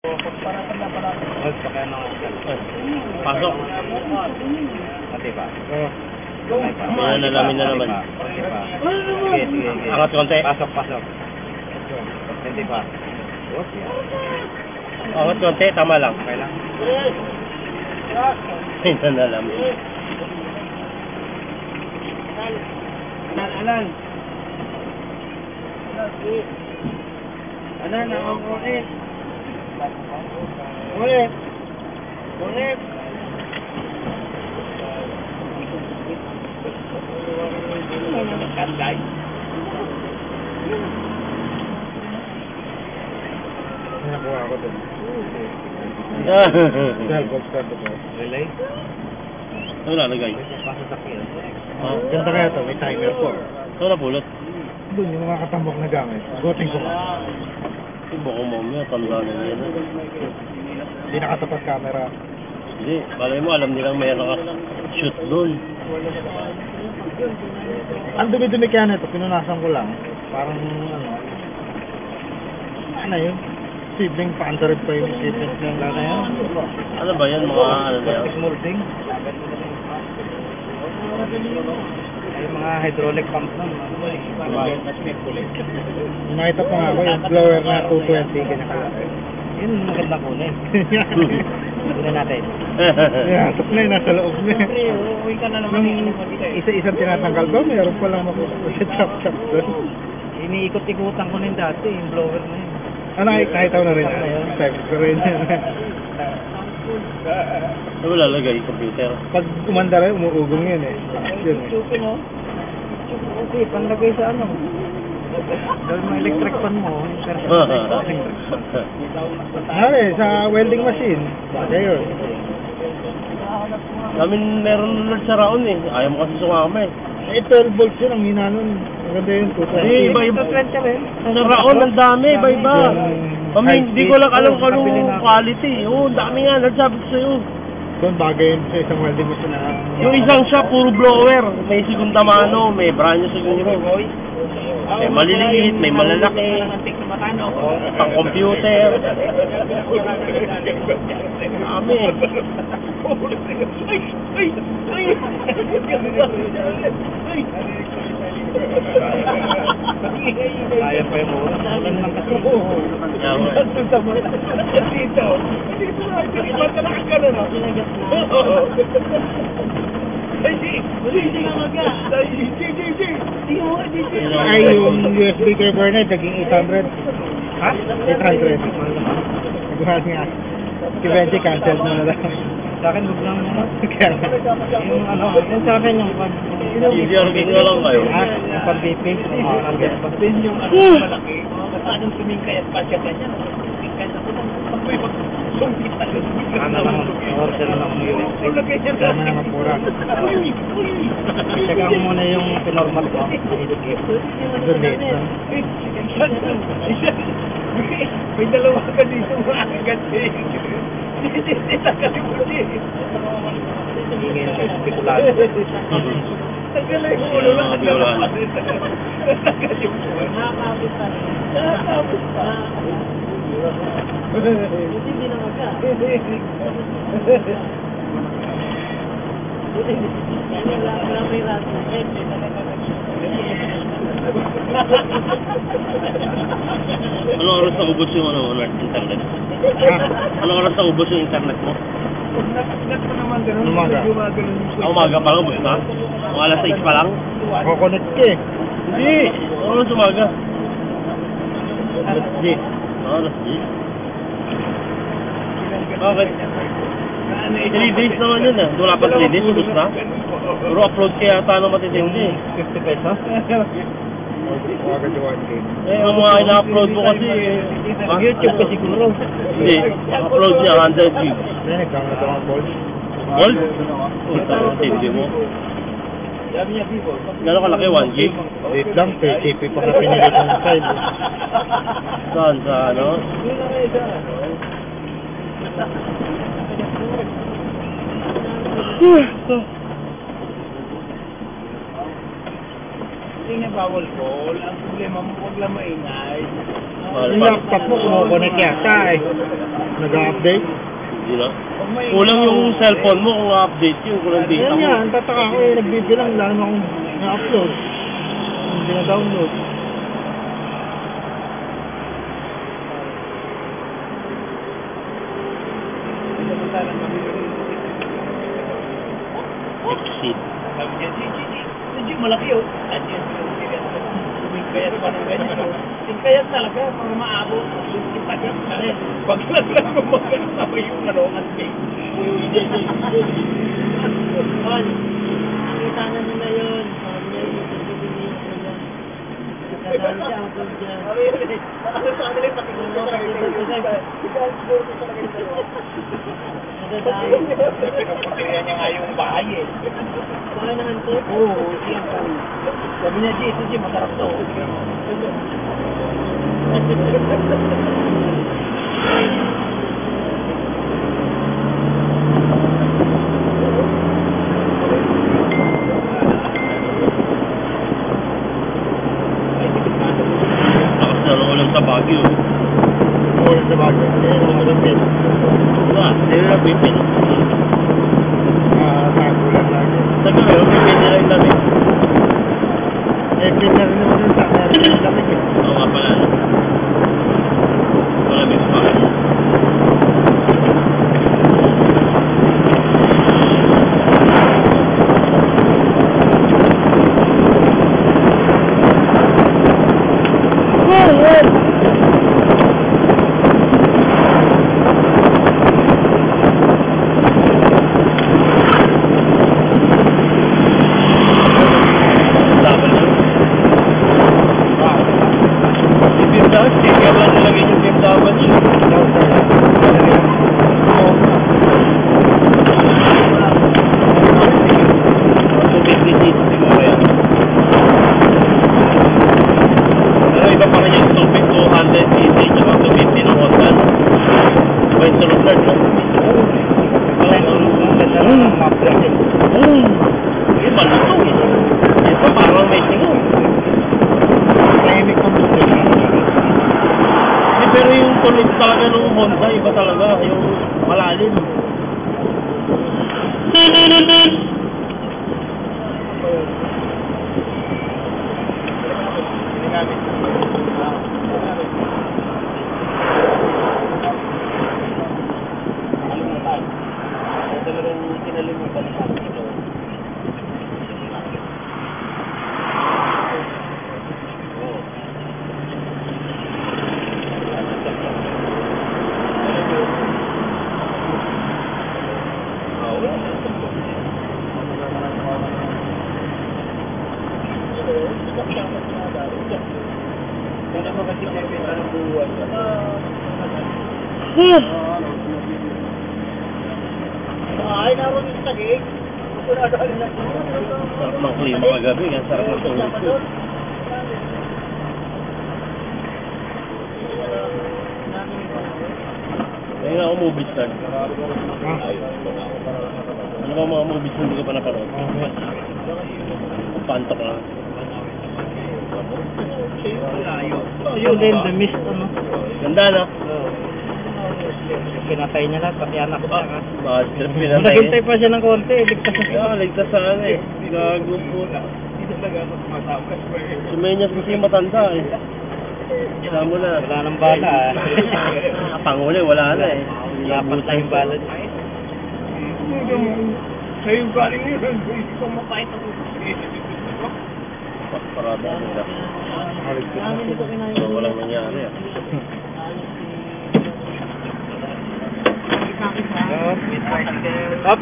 Pasok. Pati pa. Ayan, nalamin na naman. Sige. Angat konti. Pasok. Hindi pa. Angat konti, tama lang. Okay lang. Hindi na nalamin. Anan. Anan, ang ulit. Ulit. Kanday. Nakuha ako dun. Cellphone ko. Relay? Ito lalagay. Pasasakyan. Ganda kaya to, may timer po. Ito napulot. Doon yung mga katambok na gamit. Goting ko ka. Ito baka mamaya, tanda na yan. Hindi nakatapat camera. Hindi, balay mo, alam nilang may shoot doon. Ang dumi-dumi kaya nito, pinunasan ko lang. Parang ano yun? Sibling paandarin pa yung shipment ng lana yan. Ano ba yan, mga ano na yan? Molding. Ay, mga hydraulic pump na. Nakita pa nga ako yung blower na 220 kanya-kanya. Yun, maganda kulay. Una natin. Yasok na yun, nasa loob na. Uwi ka na naman. Isa-isang tinatanggal ba? Mayroon pa lang chop-chop doon. Iniikot-ikutan ko na yun dati, yung blower na yun. Nakita ko na rin yan. Type ko rin yan. Ano lalagay yung computer? Pag umanda rin, umuugong yun eh. Yun eh. Okay, panlagay sa ano. Dahil mga electric fan mo, sa welding machine. Bagay yun. Meron nun sa raon eh. Ayaw mo kasi sumama eh. 12 volts yun ang hina nun. Maganda yun, 220. Iba-iba. Sa raon, ang dami, iba-iba. Hindi ko lang alam kung anong quality. Oo, dami nga, nagsabi ko sa'yo. Doon bagay yun sa isang welding machine na... Yung isang shop, puro blower. May segunda mano, may brand new siguro. May maliliit, may malalaki. Pang computer. Dami. Kaya pa yung oras. Ulan lang kasi. Dito. Ba't ka nakagano na? Ay, yung USB cover na, naging 800. Ha? 800. Nagbuhat nga. Si Benji, cancel mo na lang. Sa akin, huwag lang naman. Yung ano, yung sa akin, yung Easier king na lang kayo. yung pag-BP. Yung malaki. Anong tumingkay at pasya ka niya? Tumingkay na ko lang. Ano lang, order lang mo yun. Kaya mo naman pura. Isaga mo muna yung pinormal ko. Doon dito. May dalawa ka dito mga agad eh. Hindi tagalin mo siya. Ingin ka spekulado. Tagalin mo ulo lang ang dalawa. Tagalin mo. Nakakabot pa. Hindi na magka. Anong oras na ubos yung internet? Anong oras na ubos yung internet mo? Umaga. Umaga pa lang, ubos na? Mga alas 6 pa lang? Kukunot ka eh. Hindi! Oras umaga? Alas 10. Alas 10? Bakit? 3 days naman yun eh. Wala pa 3 days, ubos na? Puro upload kaya yata ng matitindi. 50 pesos? Umaga sa 1K. Yung mga ina-upload mo kasi... YouTube ka siguro. Hindi. Upload niya 100 gigs. Hindi, nagkamala ito ang Bolt. Bolt? Hindi mo. Gano'n kalaki? 1 gig? Wait lang, PCP pa ka pinilit ng file. Saan? Sa ano? Hindi nga bawal call. Ang problema mo, huwag lang maingay. Yung laptop mo, kumukonek yata eh. Nag-update. Hindi na. Kulang yung cellphone mo kung update yun, kulang data Yan mo. yan, tataka ko eh, nagbibilang, lalo na akong na-upload. Hindi na-download. Exit. Sabi niya, Gigi, malaki yun. At yun, kayat pa ng ganyan. Kayat talaga, para maabot. Ipagyan ka rin. Pag lang mo magkakasama yung at big. Nakita na nila yun. Sabi niya, yung pagkabili ko dyan. Nagkakaroon siya ako dyan. Ano sa kanila yung pakikot ko sa kanila? Pinapuntihan niya nga yung bahay eh. Baka na antok? Oo, siya po. Sabi niya, G, masarap to. Tapos na ulam sa Baguio. Ulan sa bagay. Ayan, ulan Hindi na pipin. Tagulan lagi. Sabi mo yun, pipin nila yung damit. Eh, pinar naman yung sa meron yung lamig eh. Oo nga pala. Malamig pa. Pero yung tunog talaga ng Honda, iba talaga, yung malalim. Talagang kinalimutan sa akin ito. Kaya naman kasi pinagpita ng buwan. Ay, naroon yung tagig. Sarap ng klima kagabi, ang sarap ng tulog ko. Ngayon ako movies tag. Ano ba mga movies na hindi ko pa napanood? Pantok lang. Yun din, The Mist, ano? Ganda na. Pinatay niya lahat, pati anak ko. Bad trip pinatay. Naghintay pa siya ng konti, ligtas na siya. Ah, ligtas sa ano eh. Gago po. Sumenyas kasi yung matanda eh. Kailangan mo na. Wala nang bala ah. Panguli, wala na eh. Dapat na yung bala niya. Sa'yo galing yun, hindi ko mapait ako. Parada nila. Namin ito kinain. So, walang nangyari ah. Up.